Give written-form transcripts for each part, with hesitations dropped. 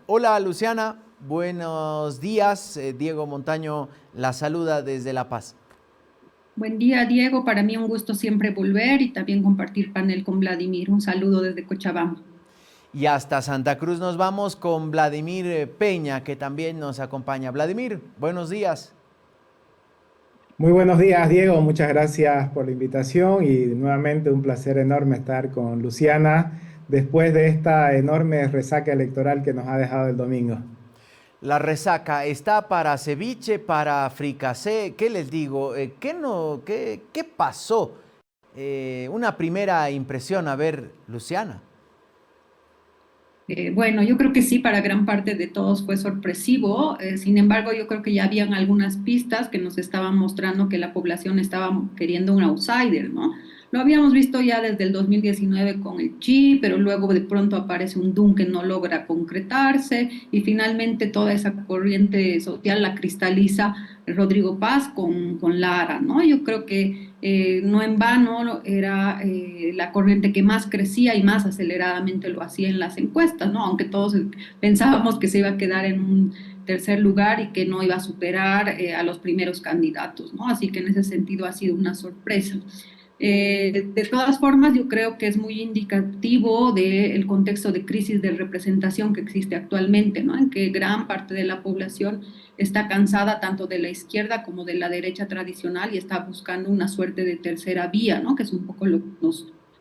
Hola Luciana, buenos días. Diego Montaño la saluda desde La Paz. Buen día, Diego. Para mí un gusto siempre volver y también compartir panel con Vladimir. Un saludo desde Cochabamba. Y hasta Santa Cruz nos vamos con Vladimir Peña, que también nos acompaña. Vladimir, buenos días. Muy buenos días, Diego. Muchas gracias por la invitación y nuevamente un placer enorme estar con Luciana después de esta enorme resaca electoral que nos ha dejado el domingo. La resaca está para ceviche, para fricasé. ¿Qué les digo? ¿Qué, no, qué pasó? Una primera impresión, a ver, Luciana. Bueno, yo creo que sí, para gran parte de todos fue sorpresivo. Sin embargo, yo creo que ya habían algunas pistas que nos estaban mostrando que la población estaba queriendo un outsider, ¿no? Lo habíamos visto ya desde el 2019 con el Chi, pero luego de pronto aparece un Dun que no logra concretarse y finalmente toda esa corriente social la cristaliza Rodrigo Paz con Lara, ¿no? Yo creo que no en vano era la corriente que más crecía y más aceleradamente lo hacía en las encuestas, ¿no? Aunque todos pensábamos que se iba a quedar en un tercer lugar y que no iba a superar a los primeros candidatos, ¿no? Así que en ese sentido ha sido una sorpresa. De todas formas, yo creo que es muy indicativo del contexto de crisis de representación que existe actualmente, ¿no? En que gran parte de la población está cansada tanto de la izquierda como de la derecha tradicional y está buscando una suerte de tercera vía, ¿no? Que es un poco lo que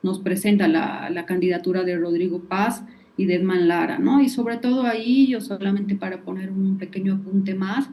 nos presenta la candidatura de Rodrigo Paz y de Edman Lara, ¿no? Y sobre todo ahí, yo solamente para poner un pequeño apunte más,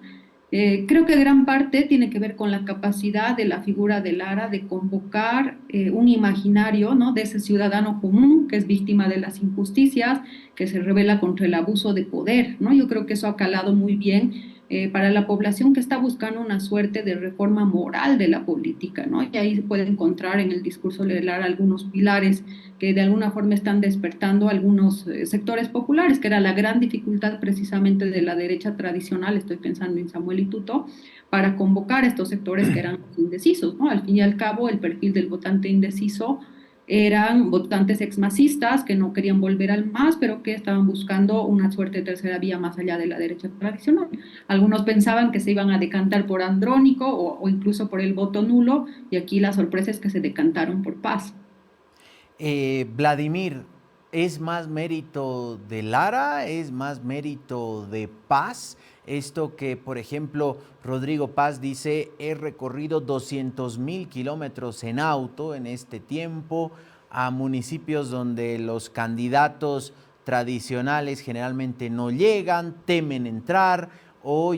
creo que gran parte tiene que ver con la capacidad de la figura de Lara de convocar un imaginario, ¿no? De ese ciudadano común que es víctima de las injusticias, que se revela contra el abuso de poder, ¿no? Yo creo que eso ha calado muy bien para la población que está buscando una suerte de reforma moral de la política, ¿no? Y ahí se puede encontrar en el discurso de Lara algunos pilares que de alguna forma están despertando algunos sectores populares, que era la gran dificultad precisamente de la derecha tradicional, estoy pensando en Samuel Ituto, para convocar a estos sectores que eran indecisos, ¿no? Al fin y al cabo, el perfil del votante indeciso eran votantes exmasistas que no querían volver al MAS, pero que estaban buscando una suerte de tercera vía más allá de la derecha tradicional. Algunos pensaban que se iban a decantar por Andrónico o incluso por el voto nulo, y aquí la sorpresa es que se decantaron por Paz. Vladimir, ¿es más mérito de Lara? ¿Es más mérito de Paz? Esto que, por ejemplo, Rodrigo Paz dice, he recorrido 200,000 kilómetros en auto en este tiempo a municipios donde los candidatos tradicionales generalmente no llegan, temen entrar o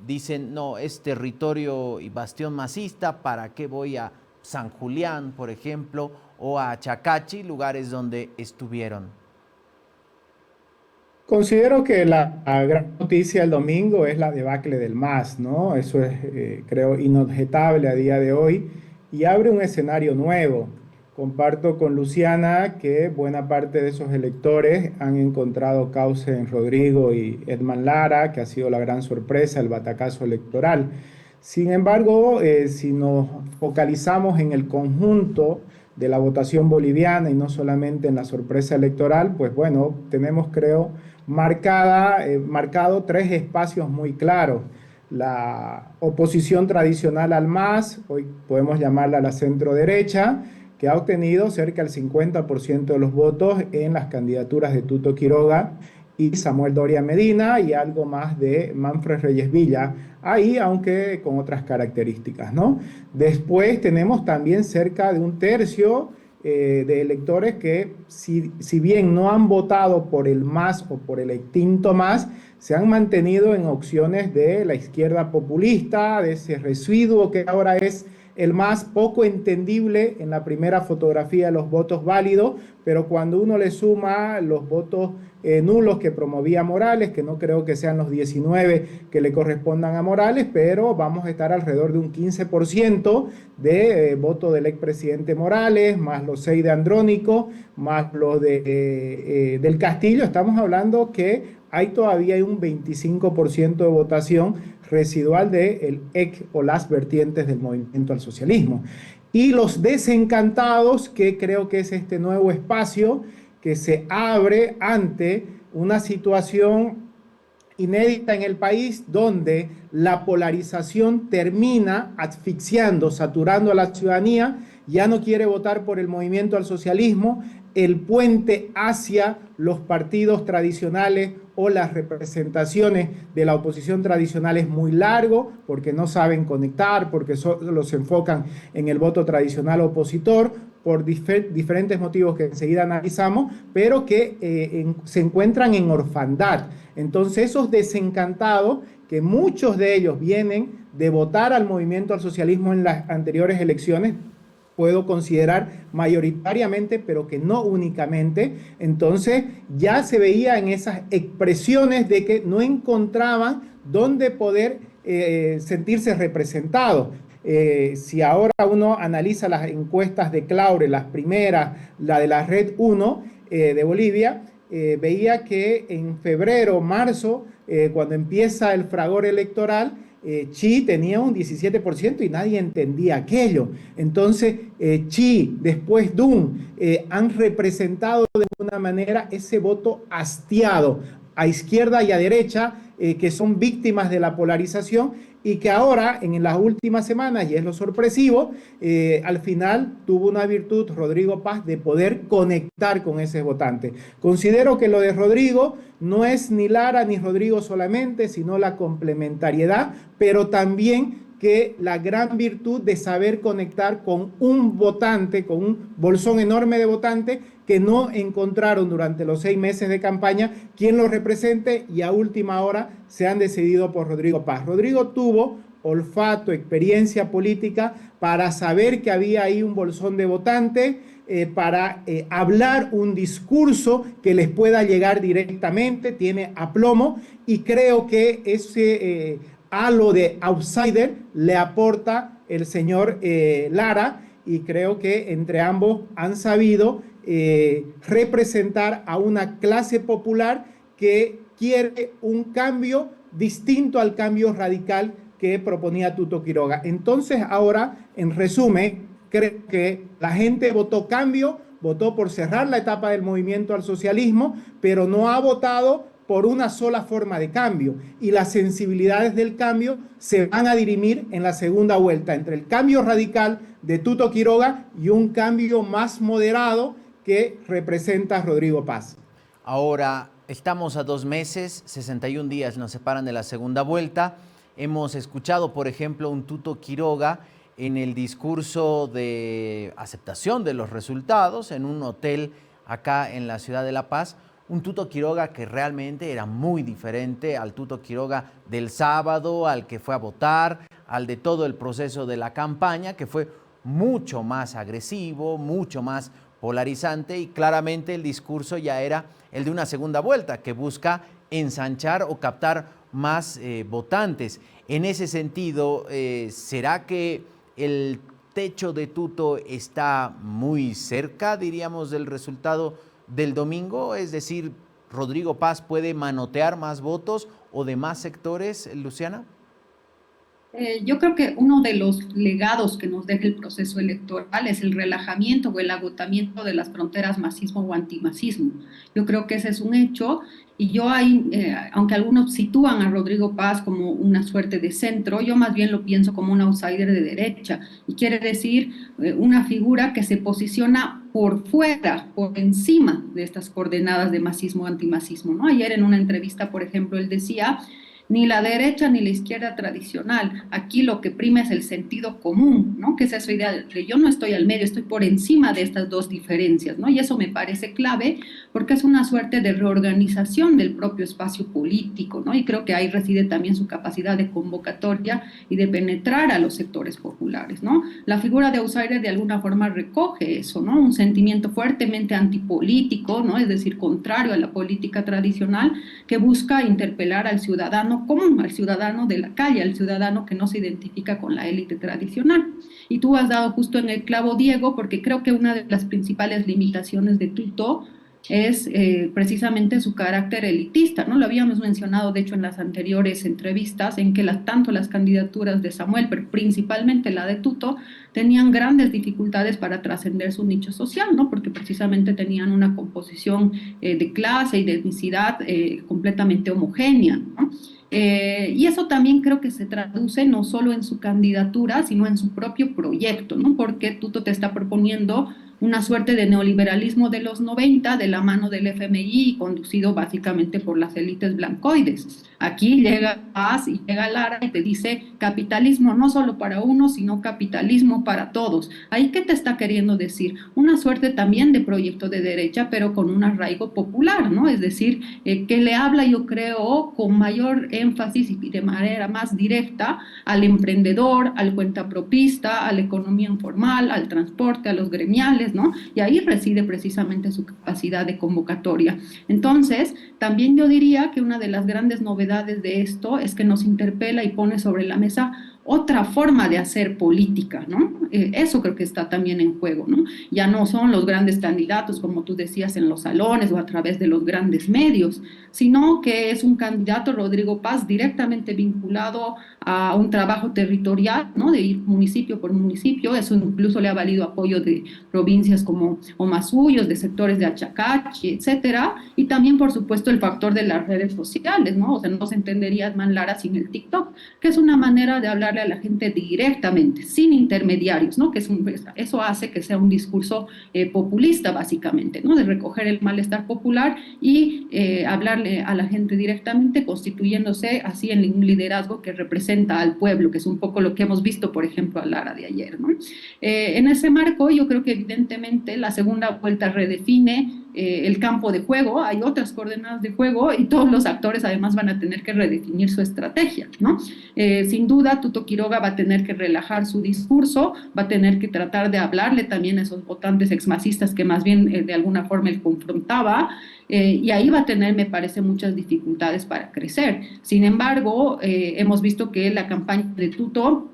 dicen, no, es territorio y bastión masista, ¿para qué voy a San Julián, por ejemplo, o a Chacachi, lugares donde estuvieron? Considero que la gran noticia el domingo es la debacle del MAS, ¿no? Eso es, creo, inobjetable a día de hoy y abre un escenario nuevo. Comparto con Luciana que buena parte de esos electores han encontrado cauce en Rodrigo y Edman Lara, que ha sido la gran sorpresa, el batacazo electoral. Sin embargo, si nos focalizamos en el conjunto de la votación boliviana y no solamente en la sorpresa electoral, pues bueno, tenemos, creo, marcado tres espacios muy claros. La oposición tradicional al MAS, hoy podemos llamarla la centro derecha, que ha obtenido cerca del 50% de los votos en las candidaturas de Tuto Quiroga y Samuel Doria Medina y algo más de Manfred Reyes Villa, ahí aunque con otras características, ¿no? Después tenemos también cerca de un tercio de electores que si bien no han votado por el MAS o por el extinto MAS, se han mantenido en opciones de la izquierda populista, de ese residuo que ahora es el más poco entendible en la primera fotografía de los votos válidos, pero cuando uno le suma los votos nulos que promovía Morales, que no creo que sean los 19 que le correspondan a Morales, pero vamos a estar alrededor de un 15% de voto del expresidente Morales, más los 6 de Andrónico, más los del Castillo, estamos hablando que hay todavía un 25% de votación residual del EC o las vertientes del movimiento al socialismo. Y los desencantados, que creo que es este nuevo espacio que se abre ante una situación inédita en el país donde la polarización termina asfixiando, saturando a la ciudadanía, ya no quiere votar por el movimiento al socialismo, el puente hacia los partidos tradicionales o las representaciones de la oposición tradicional es muy largo porque no saben conectar, porque solo se enfocan en el voto tradicional opositor, por diferentes motivos que enseguida analizamos, pero que se encuentran en orfandad. Entonces, esos desencantados, que muchos de ellos vienen de votar al movimiento al socialismo en las anteriores elecciones, puedo considerar mayoritariamente, pero que no únicamente, entonces ya se veía en esas expresiones de que no encontraban dónde poder sentirse representados. Si ahora uno analiza las encuestas de Claure, las primeras, la de la Red 1 de Bolivia, veía que en febrero, marzo, cuando empieza el fragor electoral, Chi tenía un 17% y nadie entendía aquello. Entonces, Chi, después Dun, han representado de alguna manera ese voto hastiado a izquierda y a derecha, que son víctimas de la polarización y que ahora, en las últimas semanas, y es lo sorpresivo, al final tuvo una virtud, Rodrigo Paz, de poder conectar con ese votante. Considero que lo de Rodrigo no es ni Lara ni Rodrigo solamente, sino la complementariedad, pero también que la gran virtud de saber conectar con un votante, con un bolsón enorme de votantes que no encontraron durante los 6 meses de campaña quien lo represente y a última hora se han decidido por Rodrigo Paz. Rodrigo tuvo olfato, experiencia política para saber que había ahí un bolsón de votantes, para hablar un discurso que les pueda llegar directamente, tiene aplomo y creo que ese halo de outsider le aporta el señor Lara y creo que entre ambos han sabido representar a una clase popular que quiere un cambio distinto al cambio radical que proponía Tuto Quiroga. Entonces ahora, en resumen, creo que la gente votó cambio, votó por cerrar la etapa del movimiento al socialismo, pero no ha votado por una sola forma de cambio y las sensibilidades del cambio se van a dirimir en la segunda vuelta entre el cambio radical de Tuto Quiroga y un cambio más moderado que representa Rodrigo Paz. Ahora, estamos a 2 meses, 61 días nos separan de la segunda vuelta. Hemos escuchado, por ejemplo, un Tuto Quiroga en el discurso de aceptación de los resultados en un hotel acá en la ciudad de La Paz, un Tuto Quiroga que realmente era muy diferente al Tuto Quiroga del sábado, al que fue a votar, al de todo el proceso de la campaña, que fue mucho más agresivo, mucho más polarizante y claramente el discurso ya era el de una segunda vuelta que busca ensanchar o captar más votantes. En ese sentido, ¿será que el techo de Tuto está muy cerca, diríamos, del resultado del domingo? Es decir, ¿Rodrigo Paz puede manotear más votos o de más sectores, Luciana? Yo creo que uno de los legados que nos deja el proceso electoral es el relajamiento o el agotamiento de las fronteras masismo o antimasismo. Yo creo que ese es un hecho y yo ahí, aunque algunos sitúan a Rodrigo Paz como una suerte de centro, yo más bien lo pienso como un outsider de derecha y quiere decir una figura que se posiciona por fuera, por encima de estas coordenadas de masismo o antimasismo, ¿no? Ayer en una entrevista, por ejemplo, él decía: ni la derecha ni la izquierda tradicional. Aquí lo que prima es el sentido común, ¿no? Que es esa idea de yo no estoy al medio, estoy por encima de estas dos diferencias, ¿no? Y eso me parece clave porque es una suerte de reorganización del propio espacio político, ¿no? Y creo que ahí reside también su capacidad de convocatoria y de penetrar a los sectores populares, ¿no? La figura de outsider de alguna forma recoge eso, ¿no? Un sentimiento fuertemente antipolítico, ¿no? Es decir, contrario a la política tradicional que busca interpelar al ciudadano común, al ciudadano de la calle, al ciudadano que no se identifica con la élite tradicional. Y tú has dado justo en el clavo, Diego, porque creo que una de las principales limitaciones de Tuto es precisamente su carácter elitista, ¿no? Lo habíamos mencionado, de hecho, en las anteriores entrevistas, en que tanto las candidaturas de Samuel, pero principalmente la de Tuto, tenían grandes dificultades para trascender su nicho social, ¿no? Porque precisamente tenían una composición de clase y de etnicidad completamente homogénea, ¿no? Y eso también creo que se traduce no solo en su candidatura, sino en su propio proyecto, ¿no? Porque Tuto te está proponiendo una suerte de neoliberalismo de los 90 de la mano del FMI, conducido básicamente por las élites blancoides. Aquí llega Paz y llega Lara y te dice capitalismo no solo para unos, sino capitalismo para todos. ¿Ahí qué te está queriendo decir? Una suerte también de proyecto de derecha, pero con un arraigo popular, ¿no? Es decir, que le habla, yo creo, con mayor énfasis y de manera más directa al emprendedor, al cuentapropista, a la economía informal, al transporte, a los gremiales, ¿no? Y ahí reside precisamente su capacidad de convocatoria. Entonces, también yo diría que una de las grandes novedades de esto es que nos interpela y pone sobre la mesa otra forma de hacer política, ¿no? Eso creo que está también en juego, ¿no? Ya no son los grandes candidatos, como tú decías, en los salones o a través de los grandes medios, sino que es un candidato, Rodrigo Paz, directamente vinculado a un trabajo territorial, ¿no? De ir municipio por municipio, eso incluso le ha valido apoyo de provincias como Omasuyos, de sectores de Achacachi, etcétera, y también, por supuesto, el factor de las redes sociales, ¿no? O sea, no se entendería Edman Lara sin el TikTok, que es una manera de hablarle a la gente directamente, sin intermediarios, ¿no? Eso hace que sea un discurso populista, básicamente, ¿no? De recoger el malestar popular y hablarle a la gente directamente, constituyéndose así en un liderazgo que representa al pueblo, que es un poco lo que hemos visto, por ejemplo, a Lara de ayer, ¿no? En ese marco, yo creo que evidentemente la segunda vuelta redefine el campo de juego, hay otras coordenadas de juego y todos los actores además van a tener que redefinir su estrategia, ¿no? Sin duda, Tuto Quiroga va a tener que relajar su discurso, va a tener que tratar de hablarle también a esos votantes exmasistas que más bien de alguna forma él confrontaba, y ahí va a tener, me parece, muchas dificultades para crecer. Sin embargo, hemos visto que la campaña de Tuto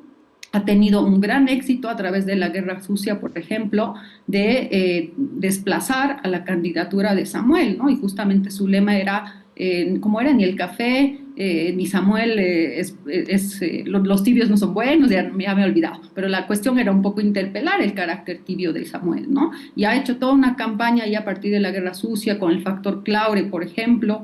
ha tenido un gran éxito a través de la guerra sucia, por ejemplo, de desplazar a la candidatura de Samuel, ¿no? Y justamente su lema era, ¿cómo era? Ni el café, ni Samuel, los tibios no son buenos, ya me he olvidado, pero la cuestión era un poco interpelar el carácter tibio de Samuel, ¿no? Y ha hecho toda una campaña ya a partir de la guerra sucia con el factor Claure, por ejemplo,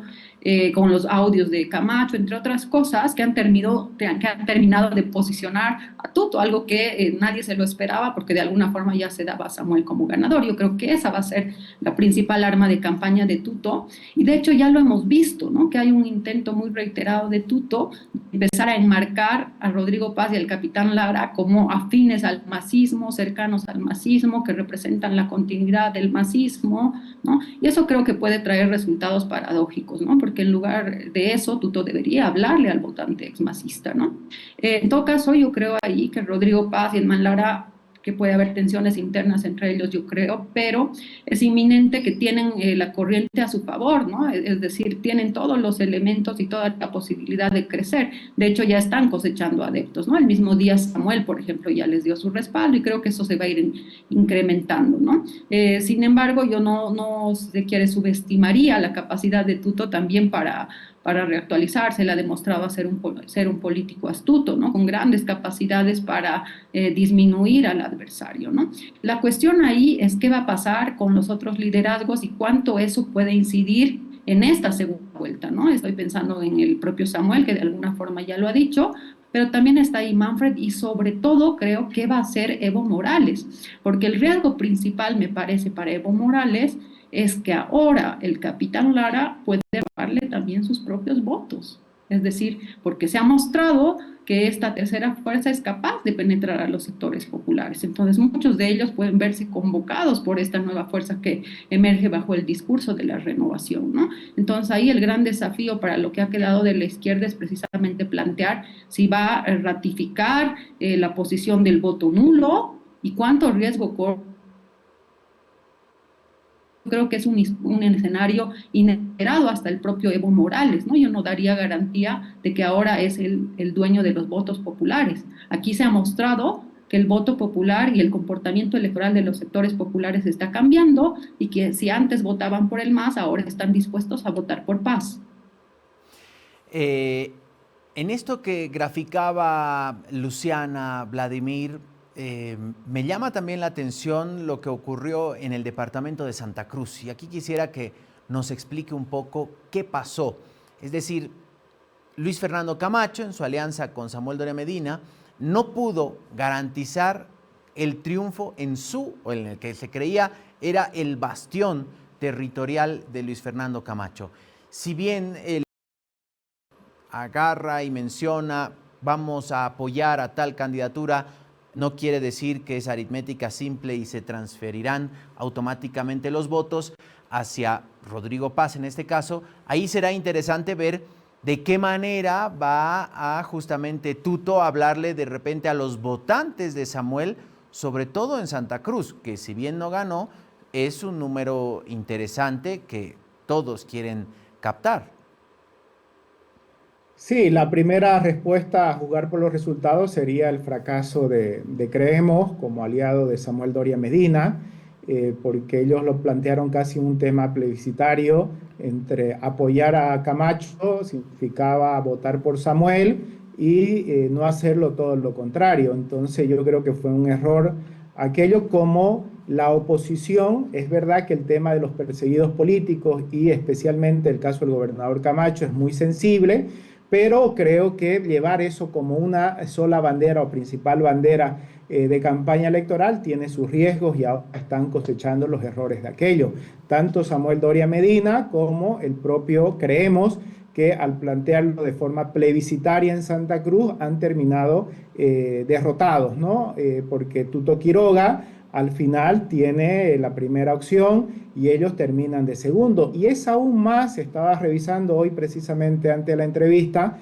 con los audios de Camacho, entre otras cosas, que han terminado de posicionar a Tuto, algo que nadie se lo esperaba porque de alguna forma ya se daba a Samuel como ganador. Yo creo que esa va a ser la principal arma de campaña de Tuto, y de hecho ya lo hemos visto, ¿no? Que hay un intento muy reiterado de Tuto de empezar a enmarcar a Rodrigo Paz y al capitán Lara como afines al masismo, cercanos al masismo, que representan la continuidad del masismo, ¿no? Y eso creo que puede traer resultados paradójicos, ¿no? Porque en lugar de eso, Tuto debería hablarle al votante exmasista, ¿no? En todo caso, yo creo ahí que Rodrigo Paz y Edman Lara, que puede haber tensiones internas entre ellos, yo creo, pero es inminente que tienen la corriente a su favor, ¿no? Es decir, tienen todos los elementos y toda la posibilidad de crecer. De hecho, ya están cosechando adeptos, ¿no? El mismo día Samuel, por ejemplo, ya les dio su respaldo y creo que eso se va a ir incrementando, ¿no? Sin embargo, yo no se quiere subestimaría la capacidad de Tuto también para reactualizarse. Él ha demostrado ser un político astuto, ¿no? Con grandes capacidades para disminuir al adversario, ¿no? La cuestión ahí es qué va a pasar con los otros liderazgos y cuánto eso puede incidir en esta segunda vuelta, ¿no? Estoy pensando en el propio Samuel, que de alguna forma ya lo ha dicho, pero también está ahí Manfred y sobre todo creo que va a ser Evo Morales, porque el riesgo principal, me parece, para Evo Morales es que ahora el capitán Lara puede robarle también sus propios votos. Es decir, porque se ha mostrado que esta tercera fuerza es capaz de penetrar a los sectores populares. Entonces, muchos de ellos pueden verse convocados por esta nueva fuerza que emerge bajo el discurso de la renovación, ¿no? Entonces, ahí el gran desafío para lo que ha quedado de la izquierda es precisamente plantear si va a ratificar la posición del voto nulo y cuánto riesgo corre. Creo que es un escenario inesperado hasta el propio Evo Morales, ¿no? Yo no daría garantía de que ahora es el dueño de los votos populares. Aquí se ha mostrado que el voto popular y el comportamiento electoral de los sectores populares está cambiando y que si antes votaban por el MAS, ahora están dispuestos a votar por PAS. En esto que graficaba Luciana, Vladimir, me llama también la atención lo que ocurrió en el departamento de Santa Cruz. Y aquí quisiera que nos explique un poco qué pasó. Es decir, Luis Fernando Camacho, en su alianza con Samuel Doria Medina, no pudo garantizar el triunfo en el que se creía era el bastión territorial de Luis Fernando Camacho. Si bien él agarra y menciona vamos a apoyar a tal candidatura, no quiere decir que es aritmética simple y se transferirán automáticamente los votos hacia Rodrigo Paz en este caso. Ahí será interesante ver de qué manera va a justamente Tuto hablarle de repente a los votantes de Samuel, sobre todo en Santa Cruz, que si bien no ganó, es un número interesante que todos quieren captar. Sí, la primera respuesta a jugar por los resultados sería el fracaso de Creemos como aliado de Samuel Doria Medina, porque ellos lo plantearon casi un tema plebiscitario entre apoyar a Camacho significaba votar por Samuel y no hacerlo todo lo contrario. Entonces yo creo que fue un error aquello como la oposición. Es verdad que el tema de los perseguidos políticos y especialmente el caso del gobernador Camacho es muy sensible, pero creo que llevar eso como una sola bandera o principal bandera de campaña electoral tiene sus riesgos y ahora están cosechando los errores de aquello. Tanto Samuel Doria Medina como el propio Creemos que al plantearlo de forma plebiscitaria en Santa Cruz han terminado derrotados, ¿no? Porque Tuto Quiroga al final tiene la primera opción y ellos terminan de segundo. Y es aún más, estaba revisando hoy precisamente antes de la entrevista,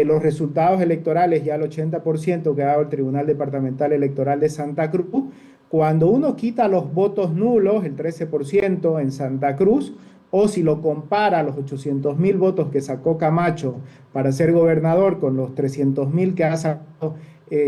los resultados electorales ya al 80% que ha dado el Tribunal Departamental Electoral de Santa Cruz. Cuando uno quita los votos nulos, el 13% en Santa Cruz, o si lo compara a los 800.000 votos que sacó Camacho para ser gobernador con los 300.000 que ha sacado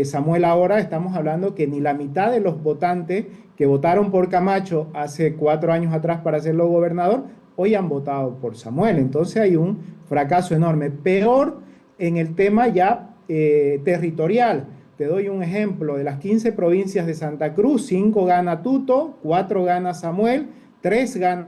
Samuel ahora, estamos hablando que ni la mitad de los votantes que votaron por Camacho hace 4 años atrás para hacerlo gobernador, hoy han votado por Samuel. Entonces hay un fracaso enorme. Peor en el tema ya territorial. Te doy un ejemplo. De las 15 provincias de Santa Cruz, 5 gana Tuto, 4 gana Samuel, 3 gana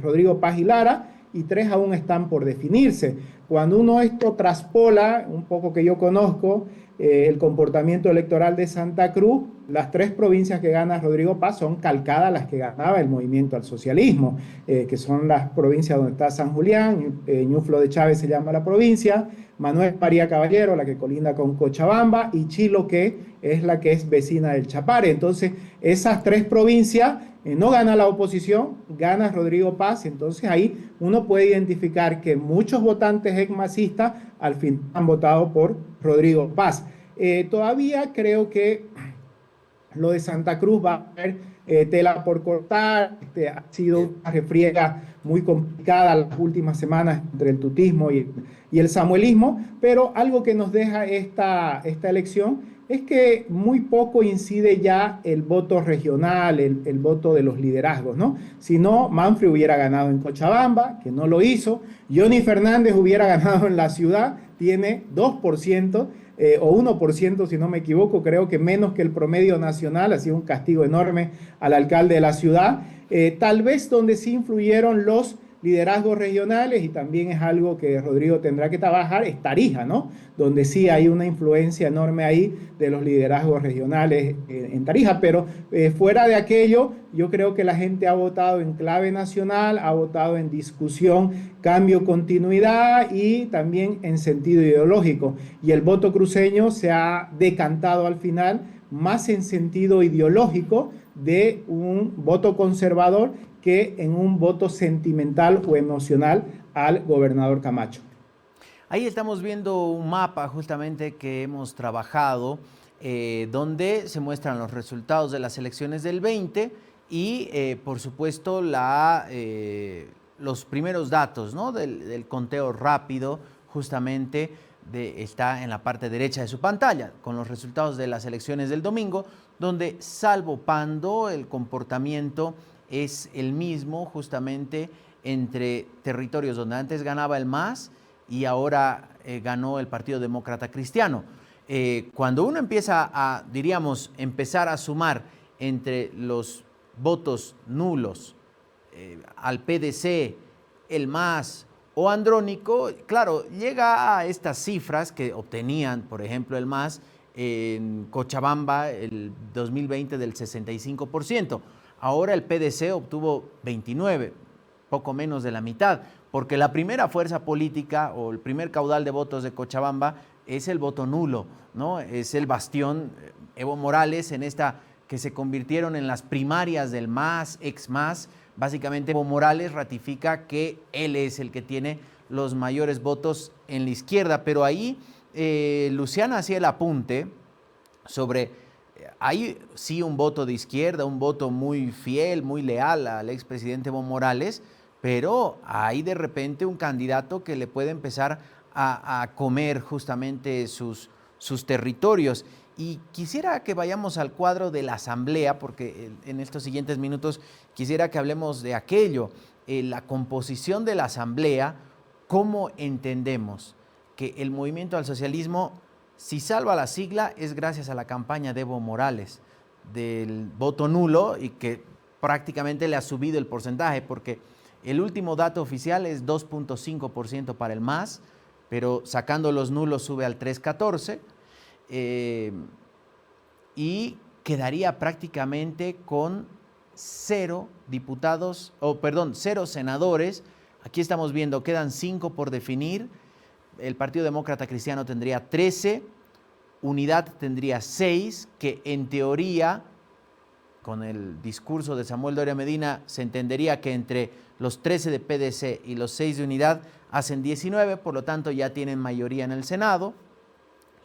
Rodrigo Paz y Lara y 3 aún están por definirse. Cuando uno esto traspola, un poco que yo conozco, el comportamiento electoral de Santa Cruz, las 3 provincias que gana Rodrigo Paz son calcadas a las que ganaba el movimiento al socialismo, que son las provincias donde está San Julián, Ñuflo de Chávez se llama la provincia, Manuel María Caballero, la que colinda con Cochabamba, y Chilo, que es la que es vecina del Chapare. Entonces, esas 3 provincias no gana la oposición, gana Rodrigo Paz. Entonces ahí uno puede identificar que muchos votantes exmasistas al fin han votado por Rodrigo Paz. Todavía creo que lo de Santa Cruz va a haber tela por cortar. Ha sido una refriega muy complicada las últimas semanas entre el tutismo y el samuelismo, pero algo que nos deja esta elección es que muy poco incide ya el voto regional, el voto de los liderazgos, ¿no? Si no, Manfred hubiera ganado en Cochabamba, que no lo hizo. Johnny Fernández hubiera ganado en la ciudad, tiene 2%, o 1%, si no me equivoco, creo que menos que el promedio nacional, ha sido un castigo enorme al alcalde de la ciudad. Tal vez donde sí influyeron los liderazgos regionales, y también es algo que Rodrigo tendrá que trabajar, es Tarija, ¿no? Donde sí hay una influencia enorme ahí de los liderazgos regionales en Tarija, pero fuera de aquello, yo creo que la gente ha votado en clave nacional, ha votado en discusión, cambio, continuidad y también en sentido ideológico. Y el voto cruceño se ha decantado al final más en sentido ideológico de un voto conservador que en un voto sentimental o emocional al gobernador Camacho. Ahí estamos viendo un mapa justamente que hemos trabajado, donde se muestran los resultados de las elecciones del 20 y, por supuesto, los primeros datos, ¿no? del conteo rápido justamente está en la parte derecha de su pantalla, con los resultados de las elecciones del domingo, donde salvo Pando, el comportamiento es el mismo justamente entre territorios donde antes ganaba el MAS y ahora ganó el Partido Demócrata Cristiano. Cuando uno empieza a, diríamos, empezar a sumar entre los votos nulos al PDC, el MAS o Andrónico, claro, llega a estas cifras que obtenían, por ejemplo, el MAS en Cochabamba el 2020 del 65%. Ahora el PDC obtuvo 29%, poco menos de la mitad, porque la primera fuerza política o el primer caudal de votos de Cochabamba es el voto nulo, ¿no? Es el bastión Evo Morales en esta que se convirtieron en las primarias del MAS, ex-MAS. Básicamente Evo Morales ratifica que él es el que tiene los mayores votos en la izquierda, pero ahí Luciana hacía el apunte sobre, hay sí un voto de izquierda, un voto muy fiel, muy leal al expresidente Evo Morales, pero hay de repente un candidato que le puede empezar a comer justamente sus territorios. Y quisiera que vayamos al cuadro de la Asamblea, porque en estos siguientes minutos quisiera que hablemos de aquello, la composición de la Asamblea, cómo entendemos que el movimiento al socialismo, si salva la sigla, es gracias a la campaña de Evo Morales, del voto nulo, y que prácticamente le ha subido el porcentaje, porque el último dato oficial es 2.5% para el MAS, pero sacando los nulos sube al 3.14%. Y quedaría prácticamente con 0 diputados, cero senadores. Aquí estamos viendo, quedan 5 por definir. El Partido Demócrata Cristiano tendría 13, Unidad tendría 6, que en teoría, con el discurso de Samuel Doria Medina, se entendería que entre los 13 de PDC y los 6 de Unidad hacen 19, por lo tanto ya tienen mayoría en el Senado.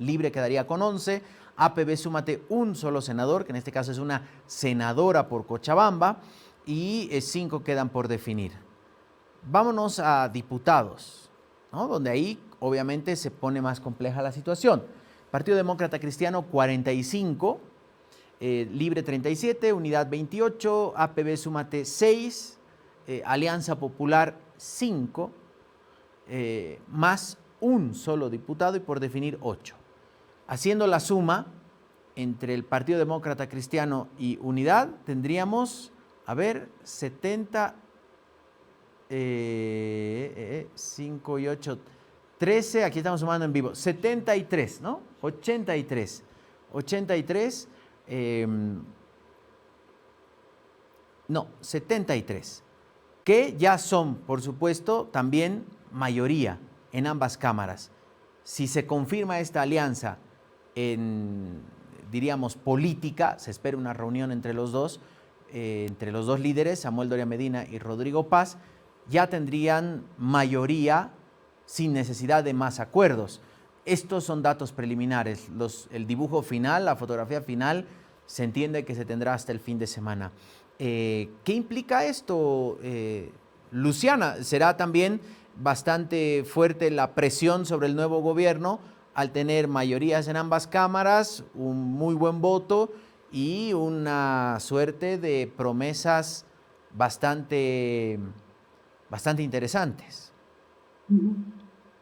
Libre quedaría con 11, APB súmate un solo senador, que en este caso es una senadora por Cochabamba, y 5 quedan por definir. Vámonos a diputados, ¿no? Donde ahí obviamente se pone más compleja la situación. Partido Demócrata Cristiano 45, Libre 37, Unidad 28, APB súmate 6, Alianza Popular 5, más un solo diputado y por definir 8. Haciendo la suma entre el Partido Demócrata Cristiano y Unidad, tendríamos, 70, 5 y 8, 13, aquí estamos sumando en vivo, 73, ¿no? 83, no, 73, que ya son, por supuesto, también mayoría en ambas cámaras. Si se confirma esta alianza diríamos, política, se espera una reunión entre los dos líderes, Samuel Doria Medina y Rodrigo Paz, ya tendrían mayoría sin necesidad de más acuerdos. Estos son datos preliminares. El dibujo final, la fotografía final, se entiende que se tendrá hasta el fin de semana. ¿Qué implica esto, Luciana? ¿Será también bastante fuerte la presión sobre el nuevo gobierno al tener mayorías en ambas cámaras, un muy buen voto y una suerte de promesas bastante interesantes?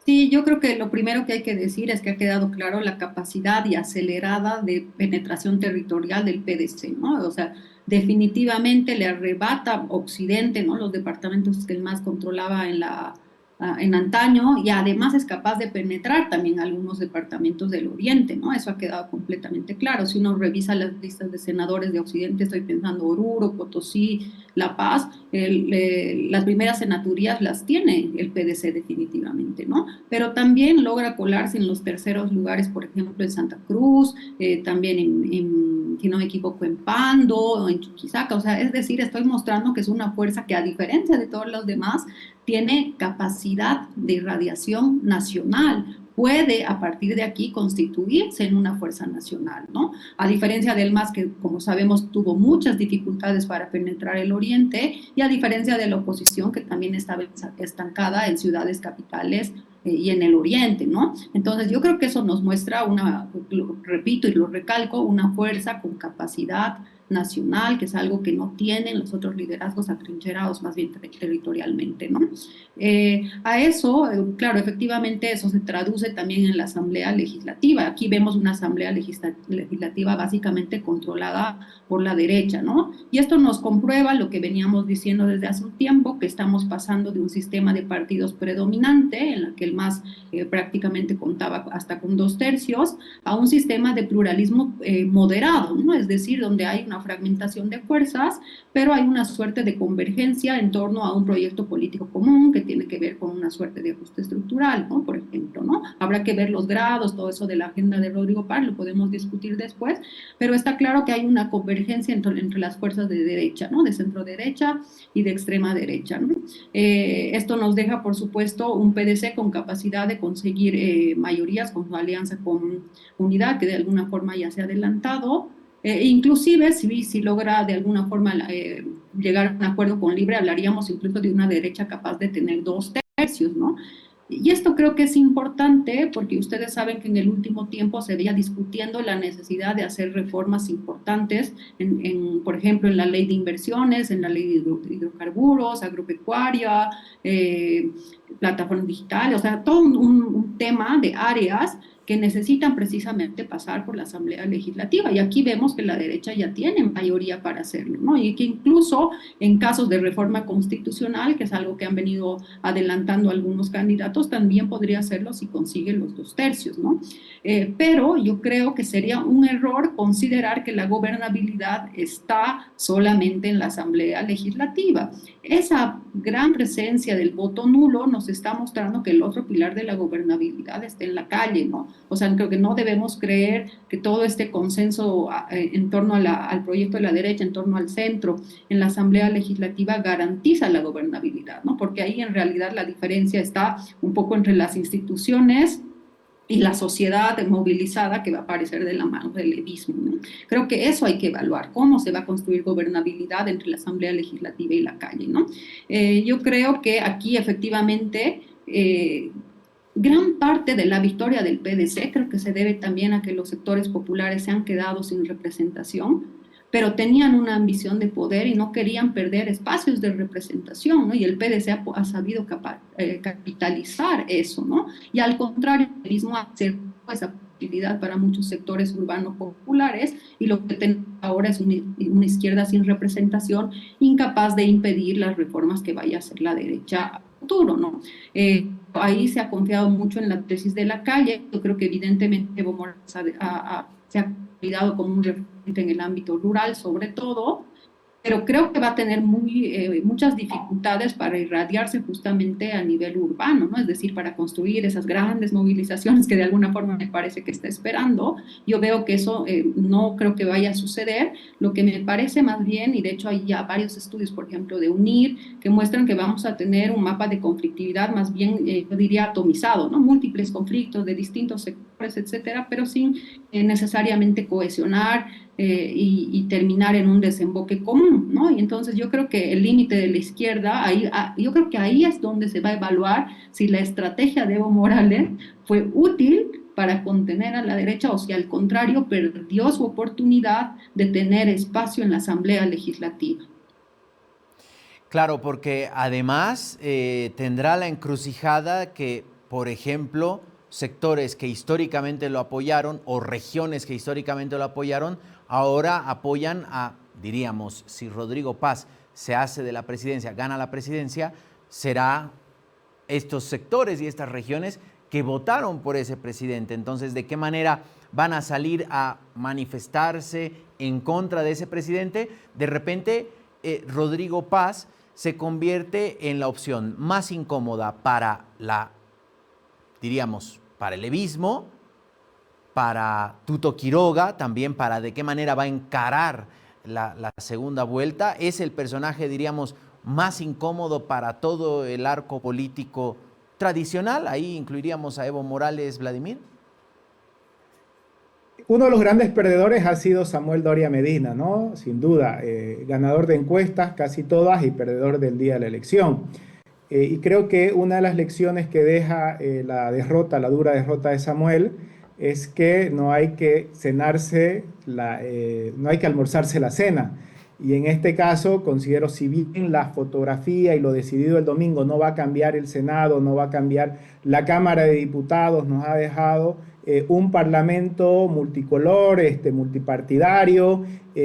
Sí, yo creo que lo primero que hay que decir es que ha quedado claro la capacidad y acelerada de penetración territorial del PDC, ¿no? O sea, definitivamente le arrebata Occidente, ¿no? Los departamentos que él más controlaba en antaño, y además es capaz de penetrar también algunos departamentos del Oriente, ¿no? Eso ha quedado completamente claro. Si uno revisa las listas de senadores de Occidente, estoy pensando Oruro, Potosí, La Paz, las primeras senaturías las tiene el PDC definitivamente, ¿no? Pero también logra colarse en los terceros lugares, por ejemplo, en Santa Cruz, también si no me equivoco, en Pando o en Chuquisaca. O sea, es decir, estoy mostrando que es una fuerza que, a diferencia de todos los demás, tiene capacidad de irradiación nacional, puede a partir de aquí constituirse en una fuerza nacional, ¿no? A diferencia del MAS, que como sabemos tuvo muchas dificultades para penetrar el Oriente, y a diferencia de la oposición, que también estaba estancada en ciudades capitales y en el oriente, ¿no? Entonces yo creo que eso nos muestra lo repito y lo recalco, una fuerza con capacidad nacional, que es algo que no tienen los otros liderazgos atrincherados más bien territorialmente, ¿no? A eso, claro, efectivamente eso se traduce también en la Asamblea Legislativa. Aquí vemos una Asamblea Legislativa básicamente controlada por la derecha, ¿no? Y esto nos comprueba lo que veníamos diciendo desde hace un tiempo, que estamos pasando de un sistema de partidos predominante, en la que el MAS prácticamente contaba hasta con 2/3, a un sistema de pluralismo moderado, ¿no? Es decir, donde hay una fragmentación de fuerzas, pero hay una suerte de convergencia en torno a un proyecto político común que tiene que ver con una suerte de ajuste estructural, ¿no? Por ejemplo, ¿no? Habrá que ver los grados, todo eso de la agenda de Rodrigo Paz, lo podemos discutir después, pero está claro que hay una convergencia entre las fuerzas de derecha, ¿no? De centro derecha y de extrema derecha, ¿no? Esto nos deja, por supuesto, un PDC con capacidad de conseguir mayorías con su alianza con Unidad, que de alguna forma ya se ha adelantado. Inclusive si logra de alguna forma llegar a un acuerdo con Libre, hablaríamos incluso de una derecha capaz de tener 2/3, ¿no? Y esto creo que es importante porque ustedes saben que en el último tiempo se veía discutiendo la necesidad de hacer reformas importantes, por ejemplo, en la ley de inversiones, en la ley de hidrocarburos, agropecuaria, plataformas digitales, o sea, todo un tema de áreas que necesitan precisamente pasar por la Asamblea Legislativa. Y aquí vemos que la derecha ya tiene mayoría para hacerlo, ¿no? Y que incluso en casos de reforma constitucional, que es algo que han venido adelantando algunos candidatos, también podría hacerlo si consigue los 2/3, ¿no? Pero yo creo que sería un error considerar que la gobernabilidad está solamente en la Asamblea Legislativa. Esa gran presencia del voto nulo nos está mostrando que el otro pilar de la gobernabilidad está en la calle, ¿no? O sea, creo que no debemos creer que todo este consenso en torno al proyecto de la derecha, en torno al centro, en la Asamblea Legislativa garantiza la gobernabilidad, ¿no? Porque ahí en realidad la diferencia está un poco entre las instituciones y la sociedad movilizada que va a aparecer de la mano del levismo, ¿no? Creo que eso hay que evaluar, cómo se va a construir gobernabilidad entre la Asamblea Legislativa y la calle, ¿no? Yo creo que aquí efectivamente gran parte de la victoria del PDC creo que se debe también a que los sectores populares se han quedado sin representación, pero tenían una ambición de poder y no querían perder espacios de representación, ¿no? Y el PDC ha sabido capitalizar eso, ¿no? Y al contrario, el mismo hace esa posibilidad para muchos sectores urbanos populares, y lo que tenemos ahora es una izquierda sin representación, incapaz de impedir las reformas que vaya a hacer la derecha a futuro, ¿no? Ahí se ha confiado mucho en la tesis de la calle. Yo creo que evidentemente Evo Morales se ha cuidado como un referente en el ámbito rural, sobre todo, pero creo que va a tener muchas dificultades para irradiarse justamente a nivel urbano, ¿no? Es decir, para construir esas grandes movilizaciones que de alguna forma me parece que está esperando. Yo veo que eso no creo que vaya a suceder. Lo que me parece más bien, y de hecho hay ya varios estudios, por ejemplo, de UNIR, que muestran que vamos a tener un mapa de conflictividad más bien, yo diría, atomizado, ¿no? Múltiples conflictos de distintos sectores, etcétera, pero sin necesariamente cohesionar y terminar en un desemboque común, ¿no? Y entonces yo creo que el límite de la izquierda, yo creo que ahí es donde se va a evaluar si la estrategia de Evo Morales fue útil para contener a la derecha o si al contrario perdió su oportunidad de tener espacio en la Asamblea Legislativa. Claro, porque además tendrá la encrucijada que, por ejemplo, sectores que históricamente lo apoyaron o regiones que históricamente lo apoyaron, ahora apoyan diríamos, si Rodrigo Paz se hace de la presidencia, gana la presidencia, será estos sectores y estas regiones que votaron por ese presidente. Entonces, ¿de qué manera van a salir a manifestarse en contra de ese presidente? De repente, Rodrigo Paz se convierte en la opción más incómoda para diríamos, para el levismo, para Tuto Quiroga, también para de qué manera va a encarar la segunda vuelta. Es el personaje, diríamos, más incómodo para todo el arco político tradicional. Ahí incluiríamos a Evo Morales, Vladimir. Uno de los grandes perdedores ha sido Samuel Doria Medina, ¿no? Sin duda, ganador de encuestas casi todas y perdedor del día de la elección. Y creo que una de las lecciones que deja la dura derrota de Samuel, es que no hay que no hay que almorzarse la cena. Y en este caso considero, si bien la fotografía y lo decidido el domingo no va a cambiar el Senado, no va a cambiar la Cámara de Diputados, nos ha dejado un parlamento multicolor, multipartidario,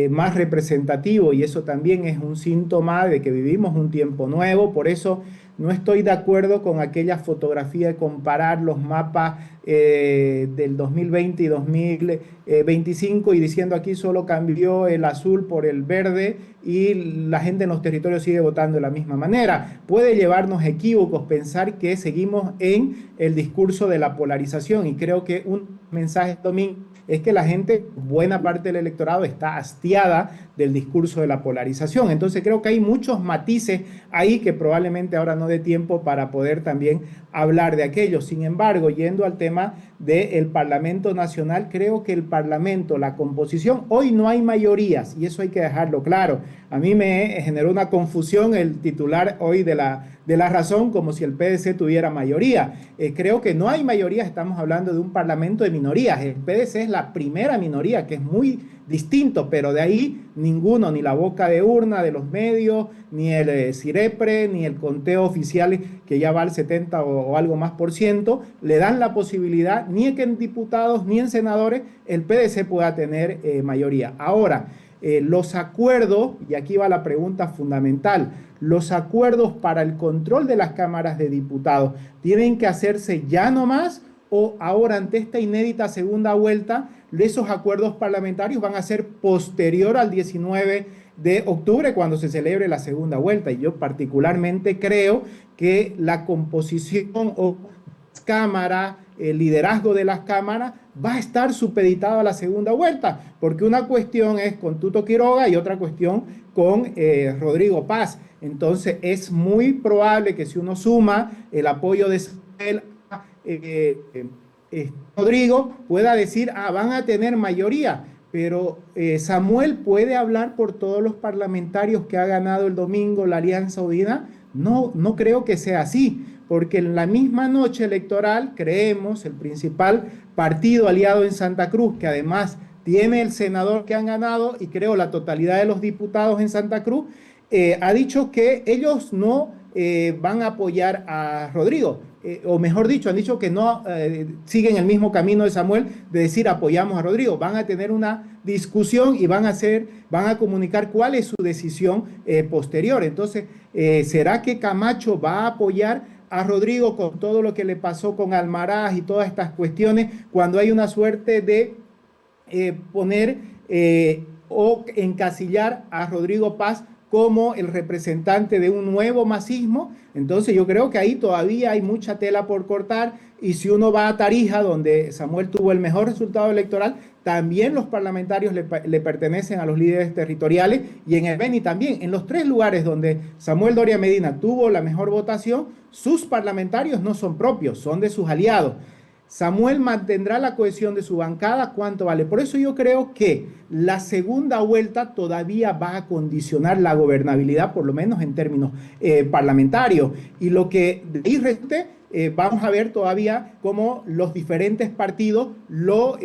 más representativo, y eso también es un síntoma de que vivimos un tiempo nuevo. Por eso no estoy de acuerdo con aquella fotografía de comparar los mapas del 2020 y 2025 y diciendo aquí solo cambió el azul por el verde y la gente en los territorios sigue votando de la misma manera. Puede llevarnos a equívocos pensar que seguimos en el discurso de la polarización, y creo que un mensaje domingo es que la gente, buena parte del electorado, está hastiada del discurso de la polarización. Entonces creo que hay muchos matices ahí que probablemente ahora no dé tiempo para poder también hablar de aquello. Sin embargo, yendo al tema del Parlamento Nacional, creo que el Parlamento, la composición, hoy no hay mayorías, y eso hay que dejarlo claro. A mí me generó una confusión el titular hoy de la Razón, como si el PDC tuviera mayoría. Creo que no hay mayorías, estamos hablando de un parlamento de minorías. El PDC es la primera minoría, que es muy distinto, pero de ahí ninguno, ni la boca de urna de los medios, ni el CIREPRE, ni el conteo oficial, que ya va al 70 o algo más por ciento, le dan la posibilidad, ni que en diputados ni en senadores el PDC pueda tener mayoría. Ahora, los acuerdos, y aquí va la pregunta fundamental, los acuerdos para el control de las cámaras de diputados, ¿tienen que hacerse ya nomás o ahora, ante esta inédita segunda vuelta, esos acuerdos parlamentarios van a ser posterior al 19 de octubre, cuando se celebre la segunda vuelta? Y yo particularmente creo que la composición o cámara, el liderazgo de las cámaras va a estar supeditado a la segunda vuelta, porque una cuestión es con Tuto Quiroga y otra cuestión con Rodrigo Paz. Entonces es muy probable que, si uno suma el apoyo de Samuel Rodrigo, pueda decir, van a tener mayoría, pero Samuel puede hablar por todos los parlamentarios que ha ganado el domingo la Alianza Unida. No, no creo que sea así, porque en la misma noche electoral, creemos, el principal partido aliado en Santa Cruz, que además tiene el senador que han ganado y creo la totalidad de los diputados en Santa Cruz, ha dicho que ellos no van a apoyar a Rodrigo, o mejor dicho, han dicho que no siguen el mismo camino de Samuel de decir apoyamos a Rodrigo. Van a tener una discusión y van a comunicar cuál es su decisión posterior. Entonces, ¿será que Camacho va a apoyar a Rodrigo con todo lo que le pasó con Almaraz y todas estas cuestiones, cuando hay una suerte de poner o encasillar a Rodrigo Paz como el representante de un nuevo masismo? Entonces yo creo que ahí todavía hay mucha tela por cortar, y si uno va a Tarija, donde Samuel tuvo el mejor resultado electoral, también los parlamentarios le pertenecen a los líderes territoriales, y en el Beni también. En los tres lugares donde Samuel Doria Medina tuvo la mejor votación, sus parlamentarios no son propios, son de sus aliados. Samuel mantendrá la cohesión de su bancada, ¿cuánto vale? Por eso yo creo que la segunda vuelta todavía va a condicionar la gobernabilidad, por lo menos en términos parlamentarios. Y lo que de ahí reste, vamos a ver todavía cómo los diferentes partidos lo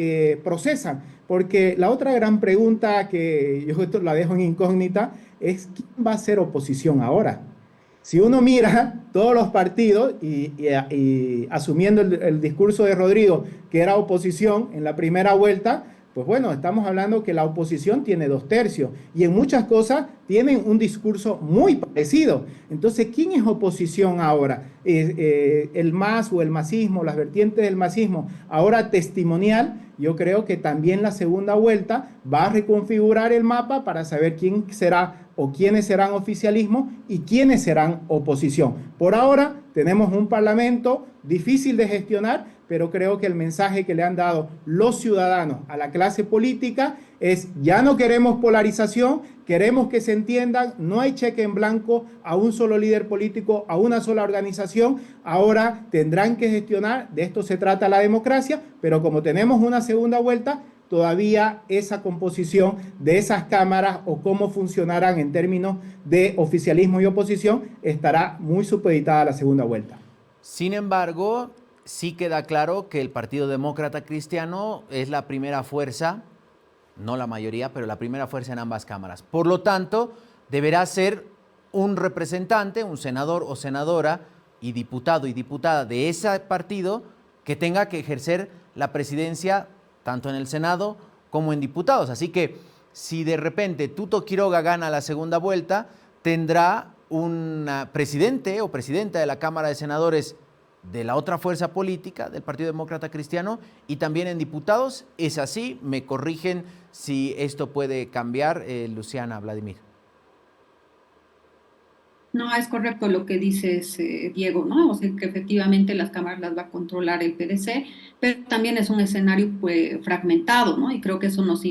procesan. Porque la otra gran pregunta, que yo esto la dejo en incógnita, es ¿quién va a ser oposición ahora? Si uno mira todos los partidos y asumiendo el discurso de Rodrigo, que era oposición en la primera vuelta, pues bueno, estamos hablando que la oposición tiene 2/3 y en muchas cosas tienen un discurso muy parecido. Entonces, ¿quién es oposición ahora? El MAS o el masismo, las vertientes del masismo, ahora testimonial. Yo creo que también la segunda vuelta va a reconfigurar el mapa para saber quién será o quiénes serán oficialismo y quiénes serán oposición. Por ahora tenemos un parlamento difícil de gestionar, pero creo que el mensaje que le han dado los ciudadanos a la clase política es: ya no queremos polarización, queremos que se entiendan, no hay cheque en blanco a un solo líder político, a una sola organización. Ahora tendrán que gestionar, de esto se trata la democracia, pero como tenemos una segunda vuelta, todavía esa composición de esas cámaras o cómo funcionarán en términos de oficialismo y oposición estará muy supeditada a la segunda vuelta. Sin embargo, sí queda claro que el Partido Demócrata Cristiano es la primera fuerza, no la mayoría, pero la primera fuerza en ambas cámaras. Por lo tanto, deberá ser un representante, un senador o senadora y diputado y diputada de ese partido que tenga que ejercer la presidencia tanto en el Senado como en diputados. Así que si de repente Tuto Quiroga gana la segunda vuelta, tendrá un presidente o presidenta de la Cámara de Senadores de la otra fuerza política, del Partido Demócrata Cristiano, y también en diputados. ¿Es así? Me corrigen si esto puede cambiar, Luciana, Vladimir. No, es correcto lo que dices, Diego, ¿no? O sea, que efectivamente las cámaras las va a controlar el PDC, pero también es un escenario pues, fragmentado, ¿no? Y creo que eso nos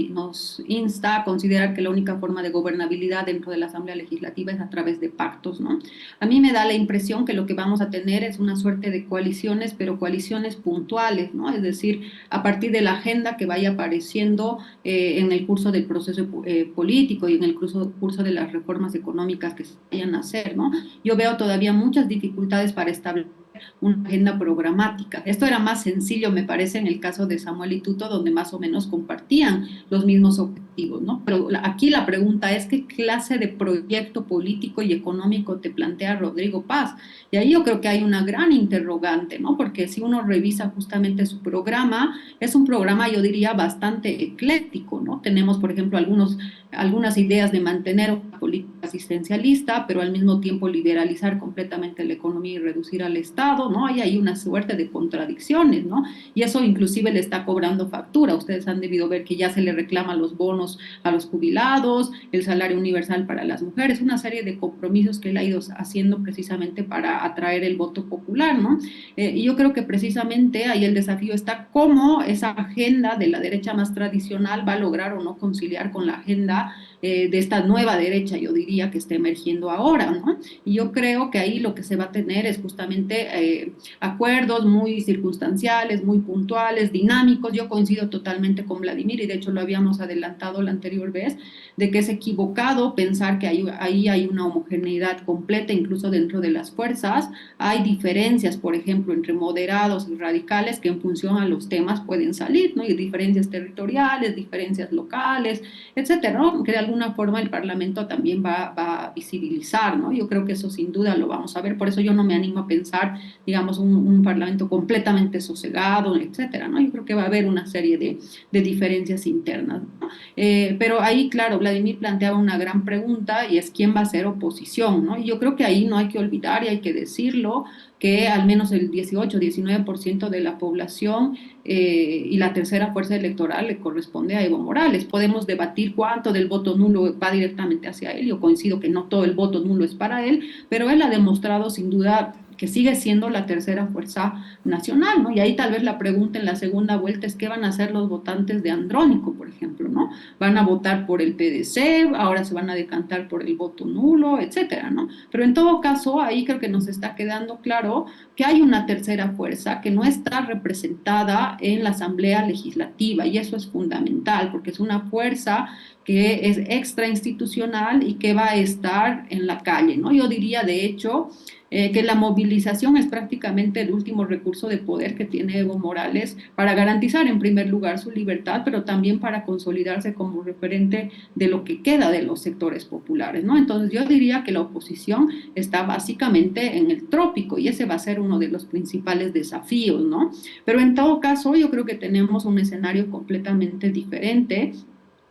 insta a considerar que la única forma de gobernabilidad dentro de la Asamblea Legislativa es a través de pactos, ¿no? A mí me da la impresión que lo que vamos a tener es una suerte de coaliciones, pero coaliciones puntuales, ¿no? Es decir, a partir de la agenda que vaya apareciendo en el curso del proceso político y en el curso de las reformas económicas que se vayan a hacer, ¿no? Yo veo todavía muchas dificultades para establecer una agenda programática. Esto era más sencillo, me parece, en el caso de Samuel y Tuto, donde más o menos compartían los mismos objetivos, ¿no? Pero aquí la pregunta es qué clase de proyecto político y económico te plantea Rodrigo Paz. Y ahí yo creo que hay una gran interrogante, ¿no? Porque si uno revisa justamente su programa, es un programa, yo diría, bastante ecléctico, ¿no? Tenemos, por ejemplo, algunas ideas de mantener una política asistencialista, pero al mismo tiempo liberalizar completamente la economía y reducir al Estado, ¿no? Ahí hay una suerte de contradicciones, ¿no? Y eso inclusive le está cobrando factura. Ustedes han debido ver que ya se le reclama los bonos a los jubilados, el salario universal para las mujeres, una serie de compromisos que él ha ido haciendo precisamente para atraer el voto popular, ¿no? Y yo creo que precisamente ahí el desafío está cómo esa agenda de la derecha más tradicional va a lograr o no conciliar con la agenda de esta nueva derecha, yo diría, que está emergiendo ahora, ¿no? Y yo creo que ahí lo que se va a tener es justamente acuerdos muy circunstanciales, muy puntuales, dinámicos. Yo coincido totalmente con Vladimir y de hecho lo habíamos adelantado la anterior vez, de que es equivocado pensar que ahí hay una homogeneidad completa, incluso dentro de las fuerzas. Hay diferencias, por ejemplo, entre moderados y radicales que en función a los temas pueden salir, ¿no? Y diferencias territoriales, diferencias locales, etcétera, ¿no? Que de alguna forma el Parlamento también va a visibilizar, ¿no? Yo creo que eso sin duda lo vamos a ver, por eso yo no me animo a pensar, digamos, un Parlamento completamente sosegado, etcétera, ¿no? Yo creo que va a haber una serie de diferencias internas, ¿no? Pero ahí, claro, Vladimir planteaba una gran pregunta y es quién va a ser oposición, ¿no? Y yo creo que ahí no hay que olvidar y hay que decirlo, que al menos el 18-19% de la población y la tercera fuerza electoral le corresponde a Evo Morales. Podemos debatir cuánto del voto nulo va directamente hacia él. Yo coincido que no todo el voto nulo es para él, pero él ha demostrado sin duda que sigue siendo la tercera fuerza nacional, ¿no? Y ahí tal vez la pregunta en la segunda vuelta es qué van a hacer los votantes de Andrónico, por ejemplo, ¿no? Van a votar por el PDC, ahora se van a decantar por el voto nulo, etcétera, ¿no? Pero en todo caso, ahí creo que nos está quedando claro que hay una tercera fuerza que no está representada en la Asamblea Legislativa y eso es fundamental porque es una fuerza que es extrainstitucional y que va a estar en la calle, ¿no? Yo diría, de hecho, que la movilización es prácticamente el último recurso de poder que tiene Evo Morales para garantizar en primer lugar su libertad, pero también para consolidarse como referente de lo que queda de los sectores populares, ¿no? Entonces yo diría que la oposición está básicamente en el trópico y ese va a ser uno de los principales desafíos, ¿no? Pero en todo caso yo creo que tenemos un escenario completamente diferente,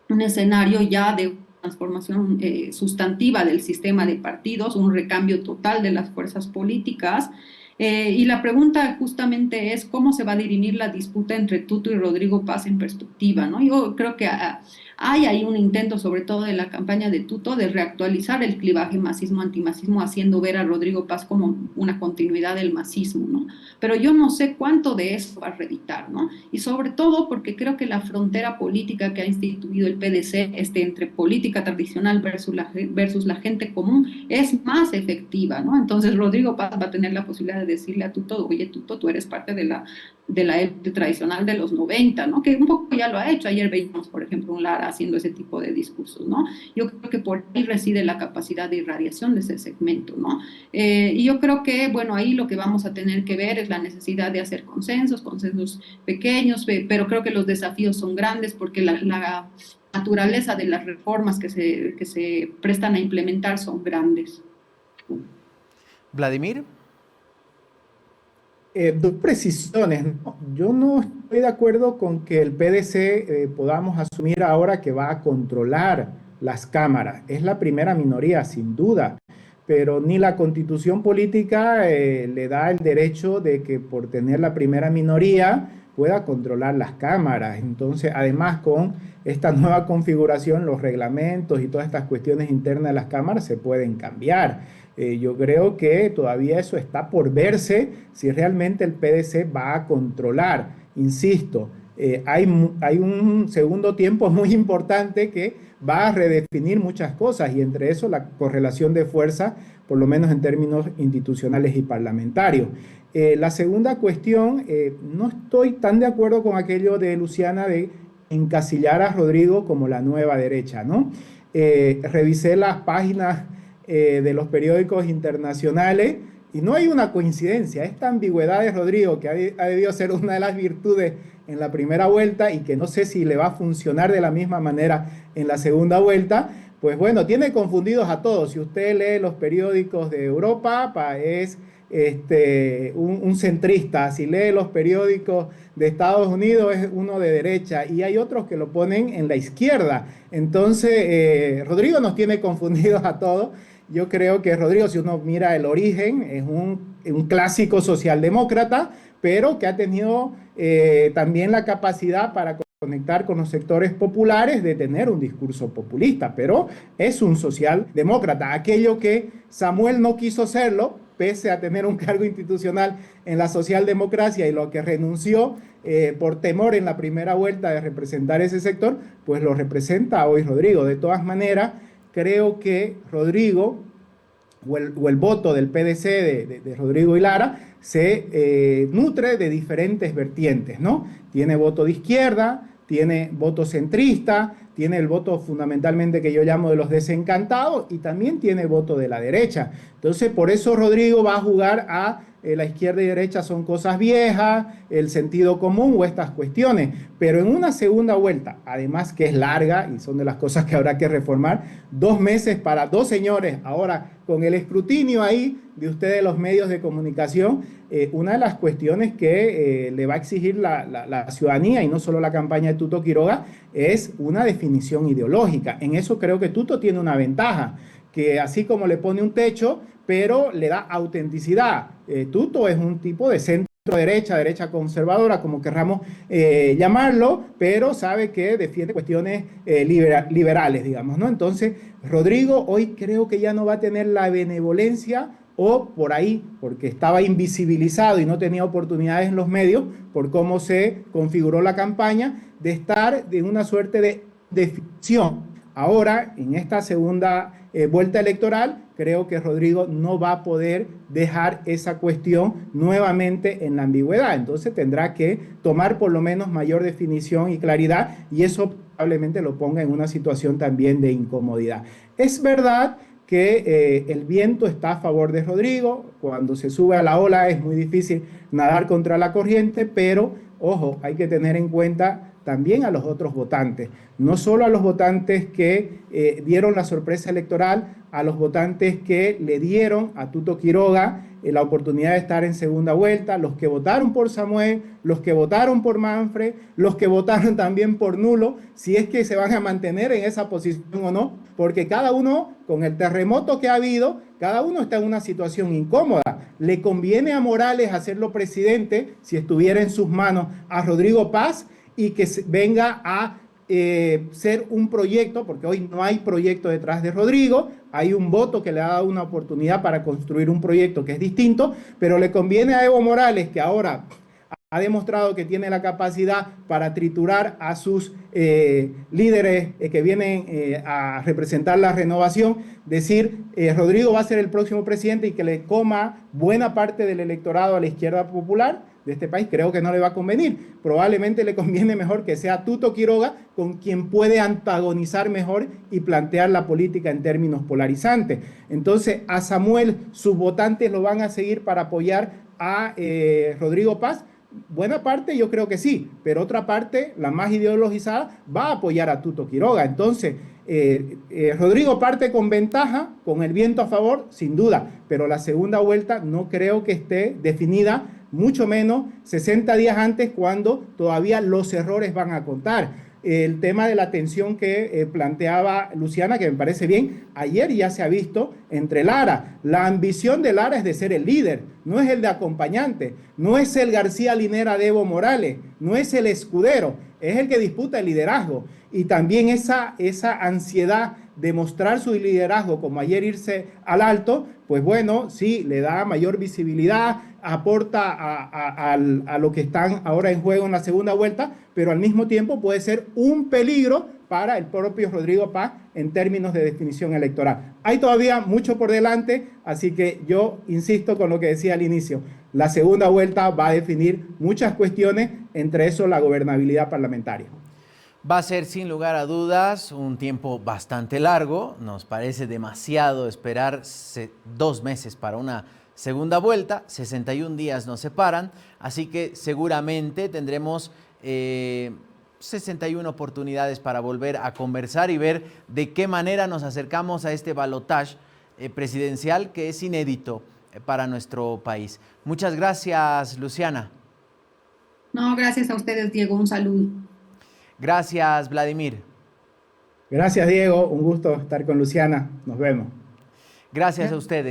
un escenario ya de transformación sustantiva del sistema de partidos, un recambio total de las fuerzas políticas. Y la pregunta justamente es cómo se va a dirimir la disputa entre Tuto y Rodrigo Paz en perspectiva, ¿no? Yo creo que Hay ahí un intento, sobre todo de la campaña de Tuto, de reactualizar el clivaje masismo-antimasismo, haciendo ver a Rodrigo Paz como una continuidad del masismo, ¿no? Pero yo no sé cuánto de eso va a reeditar, ¿no? Y sobre todo porque creo que la frontera política que ha instituido el PDC entre política tradicional versus la gente común es más efectiva, ¿no? Entonces Rodrigo Paz va a tener la posibilidad de decirle a Tuto, oye, Tuto, tú eres parte de la élite tradicional de los 90, ¿no? Que un poco ya lo ha hecho. Ayer veíamos, por ejemplo, un Lara haciendo ese tipo de discursos, ¿no? Yo creo que por ahí reside la capacidad de irradiación de ese segmento, ¿no? Y yo creo que, bueno, ahí lo que vamos a tener que ver es la necesidad de hacer consensos pequeños, pero creo que los desafíos son grandes porque la naturaleza de las reformas que se prestan a implementar son grandes. Vladimir. Dos precisiones, ¿no? Yo no estoy de acuerdo con que el PDC podamos asumir ahora que va a controlar las cámaras. Es la primera minoría, sin duda, pero ni la Constitución política le da el derecho de que por tener la primera minoría pueda controlar las cámaras. Entonces, además, con esta nueva configuración, los reglamentos y todas estas cuestiones internas de las cámaras se pueden cambiar. Yo creo que todavía eso está por verse si realmente el PDC va a controlar. Insisto, hay un segundo tiempo muy importante que va a redefinir muchas cosas y entre eso la correlación de fuerza, por lo menos en términos institucionales y parlamentarios. La segunda cuestión, no estoy tan de acuerdo con aquello de Luciana de encasillar a Rodrigo como la nueva derecha, ¿no? Revisé las páginas de los periódicos internacionales y no hay una coincidencia. Esta ambigüedad de Rodrigo, que ha debido ser una de las virtudes en la primera vuelta y que no sé si le va a funcionar de la misma manera en la segunda vuelta, pues bueno, tiene confundidos a todos. Si usted lee los periódicos de Europa, es un centrista. Si lee los periódicos de Estados Unidos, es uno de derecha. Y hay otros que lo ponen en la izquierda. Entonces, Rodrigo nos tiene confundidos a todos. Yo creo que Rodrigo, si uno mira el origen, es un clásico socialdemócrata, pero que ha tenido también la capacidad para conectar con los sectores populares de tener un discurso populista, pero es un socialdemócrata. Aquello que Samuel no quiso serlo, pese a tener un cargo institucional en la socialdemocracia y lo que renunció por temor en la primera vuelta de representar ese sector, pues lo representa hoy Rodrigo. De todas maneras, creo que Rodrigo o el voto del PDC de Rodrigo y Lara se nutre de diferentes vertientes, ¿no? Tiene voto de izquierda, tiene voto centrista, tiene el voto fundamentalmente que yo llamo de los desencantados y también tiene voto de la derecha. Entonces, por eso Rodrigo va a jugar a la izquierda y derecha son cosas viejas, el sentido común o estas cuestiones. Pero en una segunda vuelta, además que es larga y son de las cosas que habrá que reformar, 2 meses para 2 señores, ahora con el escrutinio ahí de ustedes los medios de comunicación, una de las cuestiones que le va a exigir la ciudadanía y no solo la campaña de Tuto Quiroga es una definición ideológica. En eso creo que Tuto tiene una ventaja, que así como le pone un techo, pero le da autenticidad. Tuto es un tipo de centro-derecha, derecha conservadora, como querramos llamarlo, pero sabe que defiende cuestiones liberales, digamos, ¿no? Entonces, Rodrigo hoy creo que ya no va a tener la benevolencia o por ahí, porque estaba invisibilizado y no tenía oportunidades en los medios por cómo se configuró la campaña, de estar en una suerte de definición. Ahora, en esta segunda vuelta electoral, creo que Rodrigo no va a poder dejar esa cuestión nuevamente en la ambigüedad. Entonces tendrá que tomar por lo menos mayor definición y claridad y eso probablemente lo ponga en una situación también de incomodidad. Es verdad que el viento está a favor de Rodrigo. Cuando se sube a la ola es muy difícil nadar contra la corriente, pero ojo, hay que tener en cuenta también a los otros votantes, no solo a los votantes que dieron la sorpresa electoral, a los votantes que le dieron a Tuto Quiroga la oportunidad de estar en segunda vuelta, los que votaron por Samuel, los que votaron por Manfred, los que votaron también por nulo, si es que se van a mantener en esa posición o no, porque cada uno, con el terremoto que ha habido, cada uno está en una situación incómoda. Le conviene a Morales hacerlo presidente, si estuviera en sus manos, a Rodrigo Paz, y que venga a ser un proyecto, porque hoy no hay proyecto detrás de Rodrigo, hay un voto que le ha dado una oportunidad para construir un proyecto que es distinto, pero le conviene a Evo Morales, que ahora ha demostrado que tiene la capacidad para triturar a sus líderes que vienen a representar la renovación, decir Rodrigo va a ser el próximo presidente y que le coma buena parte del electorado a la izquierda popular de este país, creo que no le va a convenir. Probablemente le conviene mejor que sea Tuto Quiroga con quien puede antagonizar mejor y plantear la política en términos polarizantes. Entonces, a Samuel, sus votantes lo van a seguir para apoyar a Rodrigo Paz. Buena parte yo creo que sí, pero otra parte, la más ideologizada, va a apoyar a Tuto Quiroga. Entonces, Rodrigo parte con ventaja, con el viento a favor, sin duda, pero la segunda vuelta no creo que esté definida, mucho menos 60 días antes, cuando todavía los errores van a contar. El tema de la tensión que planteaba Luciana, que me parece bien, ayer ya se ha visto entre Lara. La ambición de Lara es de ser el líder, no es el de acompañante, no es el García Linera de Evo Morales, no es el escudero, es el que disputa el liderazgo. Y también esa ansiedad de mostrar su liderazgo, como ayer irse al alto, pues bueno, sí, le da mayor visibilidad, aporta a lo que están ahora en juego en la segunda vuelta, pero al mismo tiempo puede ser un peligro para el propio Rodrigo Paz en términos de definición electoral. Hay todavía mucho por delante, así que yo insisto con lo que decía al inicio, la segunda vuelta va a definir muchas cuestiones, entre eso la gobernabilidad parlamentaria. Va a ser sin lugar a dudas un tiempo bastante largo, nos parece demasiado esperar 2 meses para una segunda vuelta, 61 días nos separan, así que seguramente tendremos 61 oportunidades para volver a conversar y ver de qué manera nos acercamos a este balotaje presidencial que es inédito para nuestro país. Muchas gracias, Luciana. No, gracias a ustedes, Diego, un saludo. Gracias, Vladimir. Gracias, Diego, un gusto estar con Luciana, nos vemos. Gracias a ustedes.